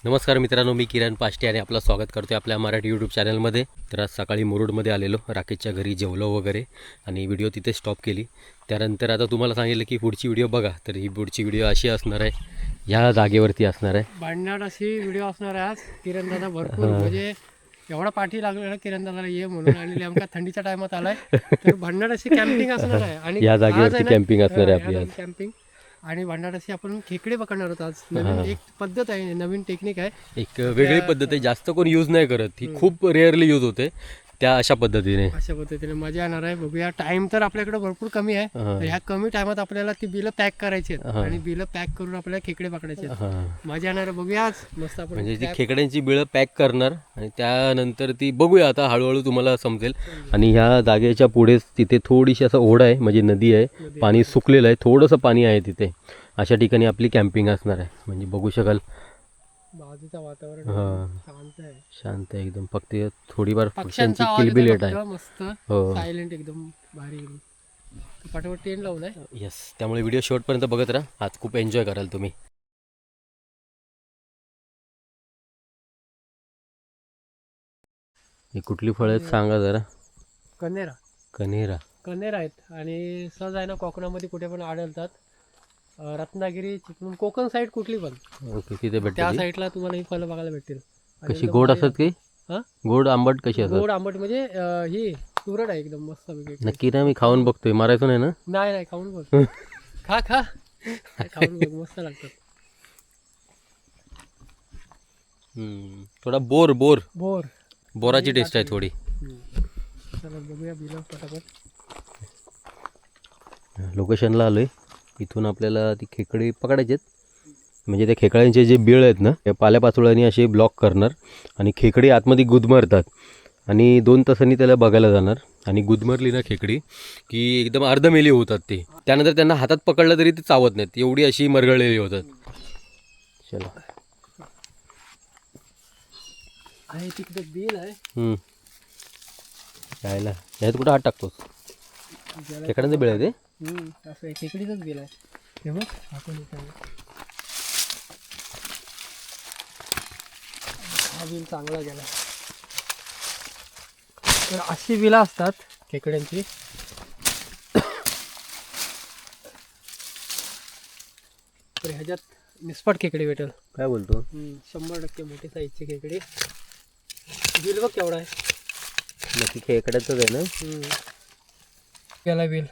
नमस्कार मित्रांनो, मी किरण पाष्टे आणि आपलं स्वागत करतो आपल्या मराठी यूट्यूब चॅनलमध्ये. तर आज सकाळी मुरुडमध्ये आलेलो, राकेशच्या घरी जेवलो वगैरे आणि व्हिडिओ तिथे स्टॉप केली. त्यानंतर आता तुम्हाला सांगितलं की पुढची व्हिडिओ बघा, तर ही पुढची व्हिडिओ अशी असणार आहे, ह्या जागेवरती असणार आहे. भांडणाट अशी व्हिडिओ असणार आहे आज. किरण दादा भरपूर म्हणजे एवढा पाठी लागलेला किरण दादाला ये म्हणून, आणि नेमका थंडीच्या टायमात आलाय. तर भांडणाट अशी कॅम्पिंग असणार आहे आणि या जागेवरती कॅम्पिंग असणार आहे आपली आज. कॅम्पिंग आणि भांडणाट अशी आपण खेकडे पकडणार आहोत आज. नवीन एक पद्धत आहे, नवीन टेक्निक आहे, एक वेगळी पद्धत आहे, जास्त कोण यूज नाही करत, ही खूप रेअरली यूज होते. त्या अशा पद्धतीने मजा येणार आहे. बघूया, टाइम तर आपल्याकडे भरपूर कमी आहे. तर ह्या कमी टायमात आपल्याला ती बिलं पॅक करायची आहेत आणि बिलं पॅक करून आपल्याला खेकडे पकडायचे आहेत. मजा येणार आहे. बघूया आज मस्त आपण म्हणजे ती खेकड्यांची बिळं पॅक करणार आणि त्यानंतर ती बघूया आता हळूहळू तुम्हाला समजेल. आणि ह्या जागेच्या पुढेच तिथे थोडीशी असं ओढ आहे, म्हणजे नदी आहे, पाणी सुकलेलं आहे, थोडंसं पाणी आहे तिथे. अशा ठिकाणी आपली कॅम्पिंग असणार आहे. म्हणजे बघू शकाल बाजूचं वातावरण शांत आहे, शांत आहे एकदम. फक्त थोडीफार पक्ष्यांचा किलबिलेट आहे. मस्त हो, सायलेंट एकदम भारी. पाठोपाठ टेंट लावून आहे. येस. त्यामुळे व्हिडिओ शेवटपर्यंत बघत राहा, आज खूप एन्जॉय कराल तुम्ही. ही कुठली फळं आहेत सांगा जरा. कनेरा कनेरा. कनेरा आहेत आणि सहज आहे ना, कोकणामध्ये कुठे पण आढळतात. रत्नागिरी, चिपळूण, कोकण साईड कुठली पण, ओके, तिथे भेटते. त्या साईडला तुम्हाला ही फळं बघायला भेटतील. कशी गोड असतात की गोड आंबट कशी असतात? गोड आंबट म्हणजे ही तुरट आहे एकदम मस्त. नक्की ना, मी खाऊन बघतोय, मारायचो नाही ना. नाही खाऊन बघ. खा खाऊन बघ, मस्त लागतात. थोडा बोराची टेस्ट आहे थोडी. चला बघूया बिल पटापट. लोकेशनला आलोय, इथून आपल्याला ती खेकडे पकडायचे आहेत. म्हणजे त्या खेकड्यांचे जे बिळ आहेत ना, त्या पाल्यापाचोळ्यांनी असे ब्लॉक करणार आणि खेकडे आतमध्ये गुदमरतात आणि 2 तासांनी त्याला बघायला जाणार. आणि गुदमरली ना खेकडी की एकदम अर्धमेली होतात ते. त्यानंतर त्यांना हातात पकडलं तरी ते चावत नाहीत, एवढी अशी मरगळलेली होतात. चला, आहे तिकडे बिल आहे. यायला ह्यात कुठं हात टाकतोस? खेकड्यांचं बिळ आहे ते. असं आहे, खेकडीचंच बिल आहे ते. बघ आपण हा बिल चांगला गेला. तर अशी बिलं असतात खेकड्यांची. तर ह्याच्यात निस्पट खेकडी भेटेल. काय बोलतो? 100% मोठी साईजची खेकडी. बिल बघ केवढा आहे. नक्की खेकड्याचंच आहे ना? गेला बिल.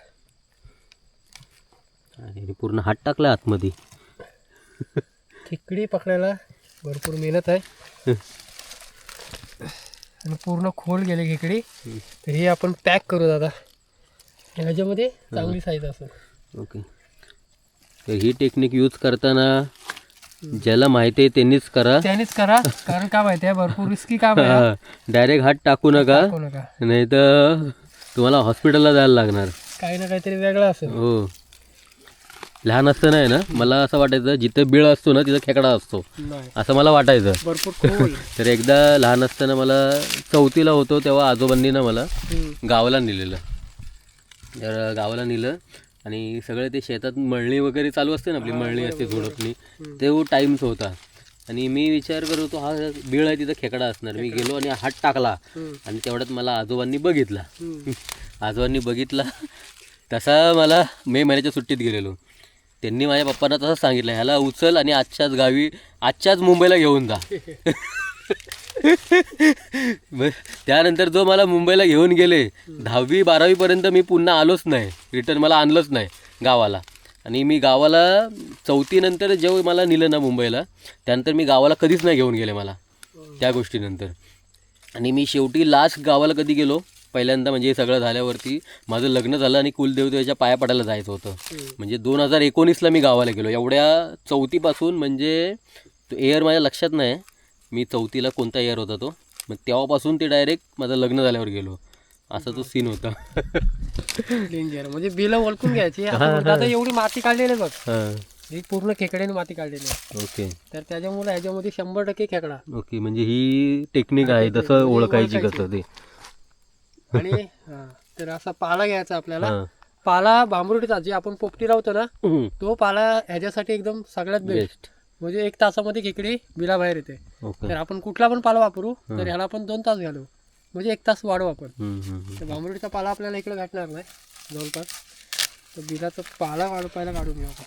आणि पूर्ण हात टाकला आतमध्ये. खेकडी पकडायला भरपूर मेहनत आहे आणि पूर्ण खोल गेले खेकडी. तर हे आपण पॅक करू दादा, ह्याच्यामध्ये चांगली साईज असेल. ओके, तर ही टेक्निक यूज करताना ज्याला माहिती आहे त्यांनीच करा. कारण काय माहिती आहे, भरपूर रिस्की काम आहे. डायरेक्ट हात टाकू नका, नाही तर तुम्हाला हॉस्पिटलला जायला लागणार. काही ना काहीतरी वेगळं असेल. हो, लहान असताना आहे ना, मला असं वाटायचं जिथं बिळ असतो ना तिथं खेकडा असतो, असं मला वाटायचं. भरपूर खोल. तर एकदा लहान असताना मला 4थीला होतो तेव्हा आजोबांनी ना मला गावाला नेलेलं. तर गावाला नेलं आणि सगळे ते शेतात मळणी वगैरे चालू असते ना, आपली मळणी असते झोडपणी, तो टाईम्स होता. आणि मी विचार करत होतो हा बिळ आहे तिथं खेकडा असणार. मी गेलो आणि हात टाकला आणि तेवढ्यात मला आजोबांनी बघितला. आजोबांनी बघितला तसा मला मे महिन्याच्या सुट्टीत गेलेलो. त्यांनी माझ्या पप्पांना तसंच सांगितलं, ह्याला उचल आणि आजच्याच मुंबईला घेऊन जा. त्यानंतर जो मला मुंबईला घेऊन गेले, 10वी 12वीपर्यंत मी पुन्हा आलोच नाही, रिटर्न मला आणलंच नाही गावाला. आणि मी गावाला 4थी नंतर जेव्हा मला नेलं ना मुंबईला, त्यानंतर मी गावाला कधीच नाही घेऊन गेले मला त्या गोष्टीनंतर. आणि मी शेवटी लास्ट गावाला कधी गेलो पहिल्यांदा, म्हणजे हे सगळं झाल्यावरती माझं लग्न झालं आणि कुलदेवतेच्या पाया पडायला जायचं होतं. म्हणजे 2019ला मी गावाला गेलो. एवढ्या 4थीपासून, म्हणजे तो इयर माझ्या लक्षात नाही मी 4थीला कोणता इयर होता तो, मग तेव्हापासून ते डायरेक्ट माझं लग्न झाल्यावर गेलो, असा तो सीन होता. डेंजर. म्हणजे बिल ओळखून घ्यायची. आता एवढी माती काढलेली बघ, ही पूर्ण खेकड्याने माती काढलेली आहे. ओके, तर त्याच्यामुळे ह्याच्यामध्ये 100% खेकडा. ओके, म्हणजे ही टेक्निक आहे तसं ओळखायची कसं ते. आणि तर असा पाला घ्यायचा आपल्याला. पाला भांबरुटीचा, जे आपण पोपटी लावतो ना, तो पाला ह्याच्यासाठी एकदम सगळ्यात बेस्ट. म्हणजे 1 तासामध्ये खेकडी बिलाबाहेर येते. ओके. तर आपण कुठला पण पाला वापरू तर ह्याला आपण 2 तास घालू, म्हणजे 1 तास वाढवू आपण. तर भांबरुडीचा पाला आपल्याला इकडे भेटणार नाही जवळपास, तर बिलाचा पाला पहिला काढून घेऊ आपण.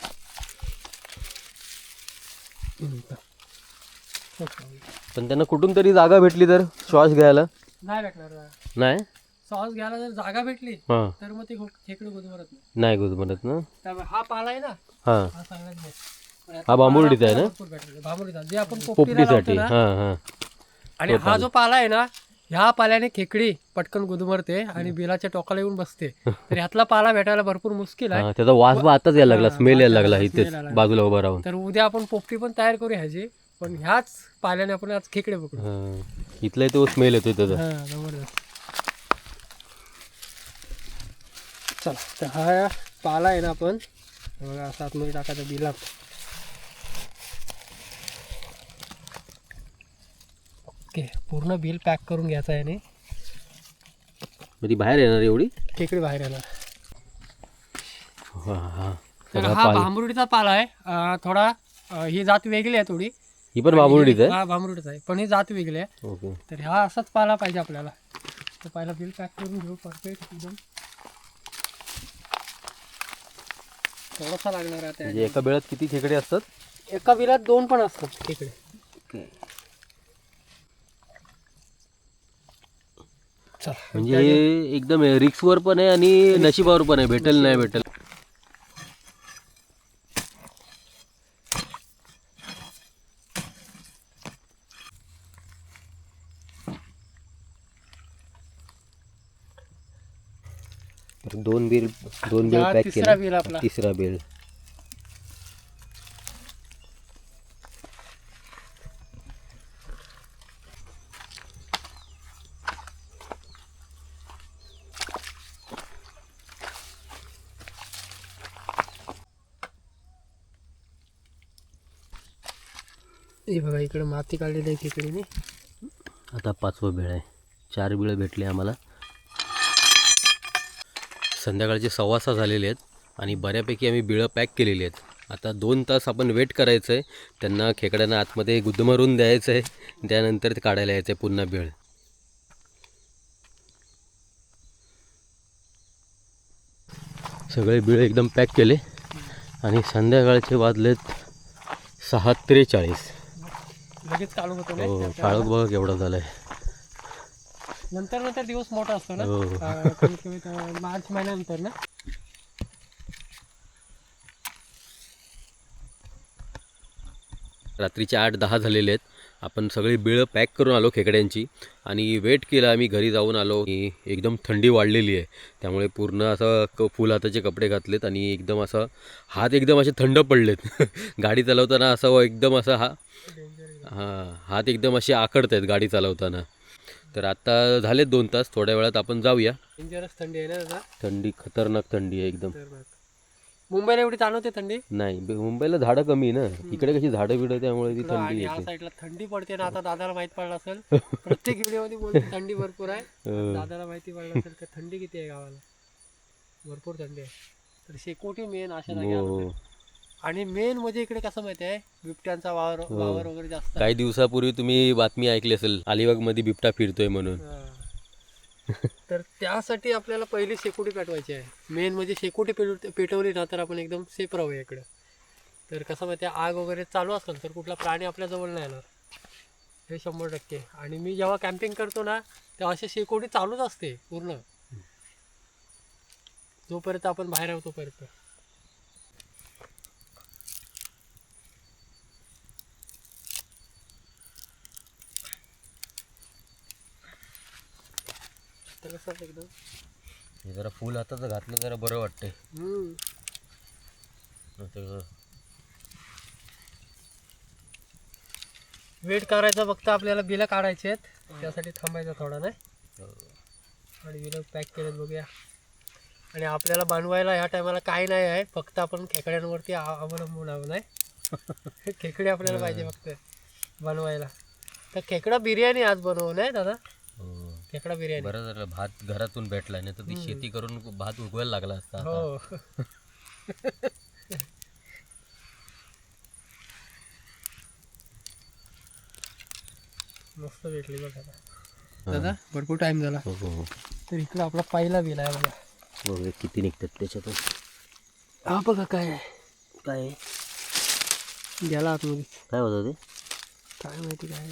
पण त्यांना कुठून तरी जागा भेटली तर श्वास घ्यायला नाही भेटणार. नाही. सॉस घ्यायला जर जागा भेटली हां. तर मग ते खेकडे गुदमरत नाही. नाही गुजमरत ना. त्यामुळे हा पाला आहे ना, हां. हा सगळ्यात बेस्ट. हा भांबरुडीचा आहे ना. भांबरुडीचा जे आपण पोपटीला पोपटीसाठी. लावतो ना. हां हां. आणि हा जो पाला आहे ना, ह्या पाल्याने खेकडी पटकन गुदमरते आणि बिलाच्या टोकाला येऊन बसते. तर ह्यातला पाला भेटायला भरपूर मुश्किल आहे. हां, त्याचा वास बा आताच यायला लागला, हां, स्मेल यायला वास लागला यायला, इथेच smell यायला. बाजूला उभा राहून. तर उद्या आपण पोपटी पण तयार करू ह्याची, पण ह्याच पाल्याने आपण आज खेकडे पकडू. हां. इथलाही तो स्मेल येतोय त्याचा. हां, जबरदस्त. चला, तर हा पाला आहे ना, आपण बघा असा आतमध्ये टाकायचा बिलात. ओके, पूर्ण बिल पॅक करून घ्यायचं आहे आणि मग ती बाहेर येणार एवढी. खेकडे बाहेर येणार. हां हां. तर हा भांबरुडीचा पाला आहे. थोडा ही जात वेगळी आहे थोडी. ही पण भांबरुडीच आहे. हा भांबरुडीचा आहे, पण ही जात वेगळी आहे. ओके. तर हा असाच पाला पाहिजे आपल्याला. तर पहिला बिल पॅक करून घेऊ परफेक्ट एकदम. थोडासा लागणार आहे म्हणजे एका बेळात किती खेकडे असतात. एका बिलात 2 पण असतात खेकडे. चला, म्हणजे एकदम रिक्सवर पण आहे आणि नशिबावर पण आहे, भेटेल नाही भेटेल. तर 2 बिल हा पॅक तिसरा केले. बिल आपला. तिसरा बिल. हे बघा इकडे माती काढलेली आहे खेकडीने. आता 5वं बिळ आहे. 4 बिळं भेटले आम्हाला. संध्याकाळचे 6:15 झालेले आहेत आणि बऱ्यापैकी आम्ही बिळं पॅक केलेली आहेत. आता 2 तास आपण वेट करायचं आहे. त्यांना खेकड्यांना आतमध्ये गुदमरून द्यायचं आहे, त्यानंतर ते काढायला यायचं आहे पुन्हा बिळ. सगळे बिळ एकदम पॅक केले आणि संध्याकाळचे वाजलेत 6:43. लगेच काढून होतो हो, ना. काळोख बघा केवढा झाला आहे. नंतर दिवस मोठा असतो ना. हो. कमीत कमी मार्च महिन्यानंतर ना. रात्रीचे 8-10 झालेले आहेत. आपण सगळी बिळं पॅक करून आलो खेकड्यांची आणि वेट केला. आम्ही घरी जाऊन आलो की एकदम थंडी वाढलेली आहे, त्यामुळे पूर्ण असं फुल हाताचे कपडे घातलेत आणि एकदम असं हात एकदम असे थंड पडलेत. गाडी चालवताना असं एकदम असं हात एकदम असे आखडत आहेत गाडी चालवताना. तर आता झालेत 2 तास. थोड्या वेळात आपण जाऊया. डेंजरस थंडी आहे ना दादा. थंडी खतरनाक थंडी आहे एकदम. मुंबईला एवढी जाणवते थंडी नाही, मुंबईला झाडं कमी आहे ना, इकडे कशी झाडं बिडं, त्यामुळे ती थंडी आणि ह्या येते. साईडला थंडी पडते ना. आता दादाला माहित पडलं असेल, प्रत्येक व्हिडिओ मध्ये बोलते थंडी भरपूर आहे. दादाला माहिती पडलं असेल का थंडी किती आहे गावाला. भरपूर थंडी आहे. तर शेकोटी मेन अशा जागी हो. आणि मेन म्हणजे इकडे कसं माहिती आहे, बिबट्यांचा वावर वगैरे जास्त आहे. काही दिवसापूर्वी तुम्ही बातमी ऐकली असेल, अलिबागमध्ये बिबटा फिरतोय म्हणून. तर त्यासाठी आपल्याला पहिली शेकोटी पेटवायची आहे. मेन म्हणजे शेकोटी पेटवली ना तर आपण एकदम सेफ राहूया इकडं. तर कसं माहिती आहे, आग वगैरे चालू असेल तर कुठला प्राणी आपल्या जवळ नाही येणार, हे 100%. आणि मी जेव्हा कॅम्पिंग करतो ना तेव्हा अशी शेकोटी चालूच असते पूर्ण, जोपर्यंत आपण बाहेर आहोत तोपर्यंत. एकदम हे जरा फुल हाताचं घातलं जरा बरं वाटतंय. वेट करायचा, फक्त आपल्याला बिलं काढायची आहेत, त्यासाठी थांबायचं थोडा नाही. आणि बिलं पॅक केलेत बघूया. आणि आपल्याला बनवायला ह्या टायमाला काही नाही आहे, फक्त आपण खेकड्यांवरती अवलंबून आहो नाही. खेकडे आपल्याला पाहिजे फक्त बनवायला. तर खेकडा बिर्याणी आज बनवू नाही दादा. खेकडा बिर्याणी. बरं झालं भात घरातून भेटलाय, नाही तर ती शेती करून भात उगवायला लागला असता. हो. मस्त भेटली बघ आता दादा. भरपूर टाइम झाला. हो हो हो. तर इकडं आपला पहिला बिल आहे बघा. बघूया किती निघतात त्याच्यातून. हा बघा काय आहे. काय गेला आतमध्ये. काय होतं ते? काय माहिती काय आहे.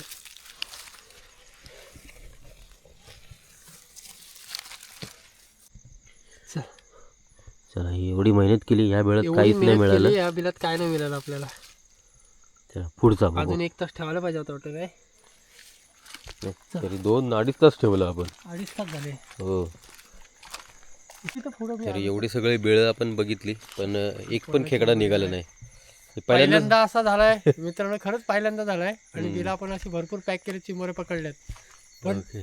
चल. चला एवढी मेहनत केली ह्या वेळेत एवढी काहीच नाही मेहनत मिळालं. केली, या बिलात काय नाही मिळालं आपल्याला. चला पुढचा बघू. अजून 1 तास ठेवायला पाहिजे होतं वाटतं. काय तरी 2-2.5 तास ठेवलं आपण. 2.5 तास झाले. हो. इथे पुढं तरी एवढी सगळी बेळ आपण बघितली पण एक पण खेकडा निघाला नाही. हे पहिल्यांदा पहिल्यांदा असा झालाय मित्रांनो, खरंच पहिल्यांदा झालाय. आणि बिला आपण अशी भरपूर पॅक केले, चिमोरे पकडल्यात. पण ओके.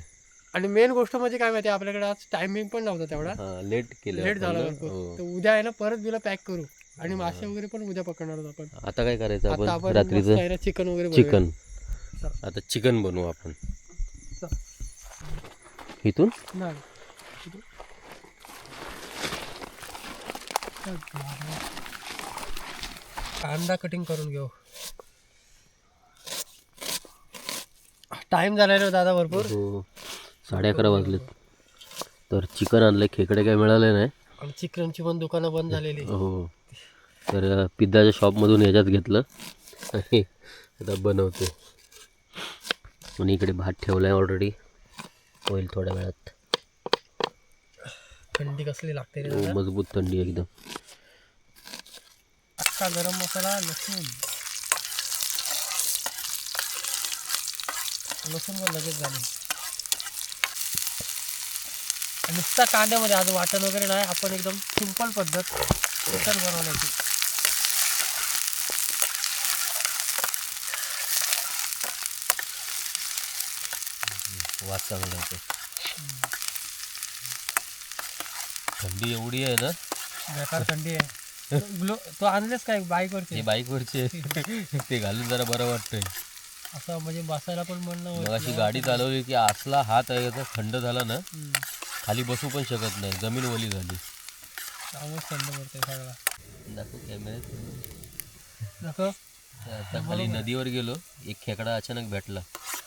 आणि मेन गोष्ट म्हणजे काय माहिती, आपल्याकडे आज टायमिंग पण नव्हता तेवढा. लेट केलं लेट झाला आपण ना. भरपूर. हो. तर उद्या आहे ना परत बिला पॅक करू आणि मासे वगैरे पण उद्या पकडणार आहोत आपण. आता काय करायचं आता आपण आपण रात्रीचं चिकन वगैरे बनवूया. चिकन. चला. आता चिकन बनवू आपण चला. इथून. नाही. कांदा कटिंग करून घेऊ. टाइम झाला रे दादा भरपूर. हो 11:30 वाजलेत. तर चिकन आणलं, खेकडे काय मिळाले नाही. आणि चिकनची पण दुकानं बंद झालेली. हो. तर पिझ्झाच्या शॉपमधून ह्याच्यात घेतलं आणि आता बनवतो. आणि इकडे भात ठेवला आहे ऑलरेडी, होईल थोड्या वेळात. थंडी कसली लागते रे हो, दादा. मजबूत थंडी एकदम. अख्खा गरम मसाला, लसूण पण लगेच झाले. नुसता कांद्यामध्ये आज वाटण वगैरे नाही, आपण एकदम सिंपल पद्धत चिकन बनवण्याची. वास चांगला येतो. थंडी एवढी आहे ना, बेकार थंडी आहे. तो आणलेस काय बाईकवरती? हे बाईकवरचे ते घालून जरा बरं वाटतंय. असं म्हणजे बसायला पण म्हणणं मग अशी गाडी चालवली की असला हात आहे याचा थंड झाला ना, खाली बसू पण शकत नाही, जमीन ओली झाली. आवाज थंड पडते सगळा. दाखव कॅमेऱ्यात. दाखव. आता खाली नदीवर गेलो, एक खेकडा अचानक भेटला.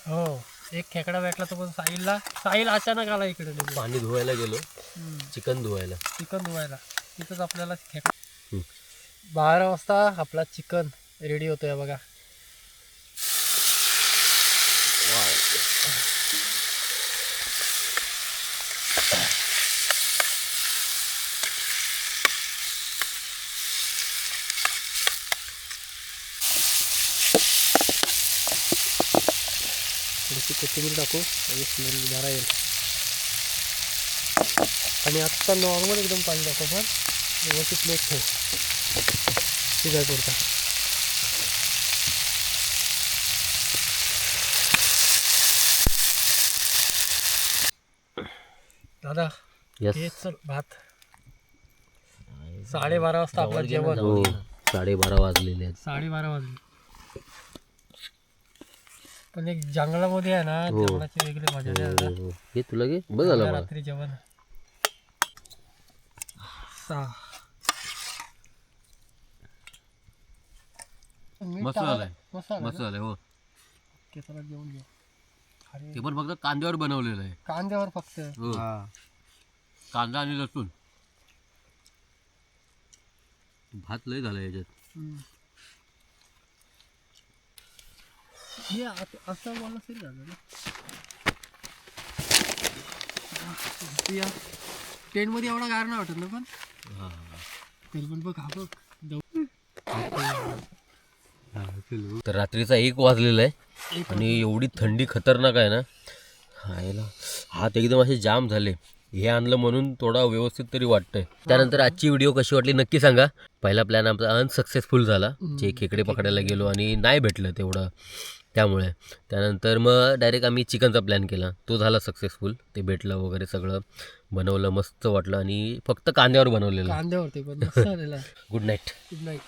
हो, एक खेकडा भेटला. तो पण साहिल अचानक आला इकडे. पाणी धुवायला गेलो, चिकन धुवायला. चिकन धुवायला तिथंच आपल्याला खेकडा. 12 वाजता आपला चिकन रेडी होतोय बघा. थोडीशी कोथिंबीर टाकू म्हणजे स्मेल जरा येईल. आणि आत्ता नॉर्मल एकदम पाणी टाकू पण व्यवस्थित प्लेट ठेव शिजाय पुरता. दादा यस. हे चल भात. 12:30 वाजता आपलं जेवण. हो 12:30 वाजलेले आहेत. 12:30 वाजले. पण एक जंगलामध्ये आहे ना, हो. जेवणाची वेगळी मजा आहे दादा. हो. हे तुला घे बस झालं मला. रात्री जेवण 6. मस्त झालंय. मस्त मस्त झालंय. हो चला जेवण घेऊ. अरे ते पण फक्त कांद्यावर बनवलेलं आहे. कांद्यावर फक्त. हो कांदा आणि लसूण. भात लय झाला याच्यात. हे असं बोललं तरी झालं ना. या टेंटमध्ये एवढा गार नाही वाटत ना, पण तरी पण बघ हा बघ. तर रात्रीचा 1 वाजलेला आहे आणि एवढी थंडी खतरनाक आहे ना, हायला हात एकदम असे जाम झाले. हे आणलं म्हणून थोडा व्यवस्थित तरी वाटतंय. त्यानंतर आजची व्हिडिओ कशी वाटली नक्की सांगा. पहिला प्लॅन आमचा अनसक्सेसफुल झाला, जे खेकडे पकडायला गेलो आणि नाही भेटलं तेवढं, त्यामुळे त्यानंतर मग डायरेक्ट आम्ही चिकनचा प्लॅन केला. तो झाला सक्सेसफुल, ते भेटलं वगैरे सगळं बनवलं, मस्त वाटलं. आणि फक्त कांद्यावर बनवलेलं. कांद्यावरती पण मस्त झालेला. Good night. Good night.